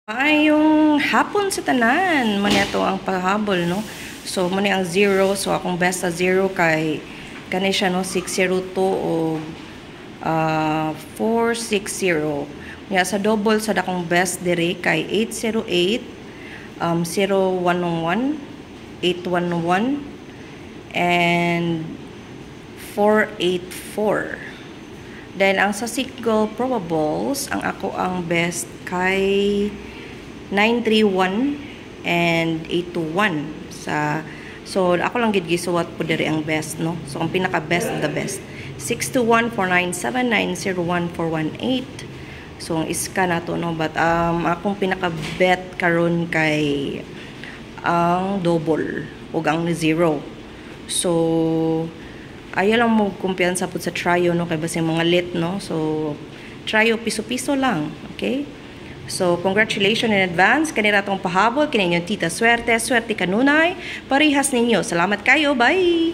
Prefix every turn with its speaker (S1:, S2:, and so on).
S1: Yung hapon sa tanan, muna to ang paghabol, no? So, muna ang 0. So, akong best sa 0 kay kani siya, no? 602 o 460. Nga sa double sa dakong best dire kay 808, 0111, 811, and 484. Then, ang sa single probables, ang ako ang best kay 931 and 821 so ako lang gid gisuwat po diri ang best, no? So ang pinaka best the best 621 497 901 418. So ang iska na to, no? But akong pinaka bet karon kay ang double ug ang 0. So ayaw lang mo kumpiyansa pud sa tryo, no? Kay basi mga lit, no? So tryo piso-piso lang, okay? So, congratulations in advance. Kanila tong pahabol, kininyong tita swerte, swerte kanunay. Parihas ninyo. Salamat kayo. Bye!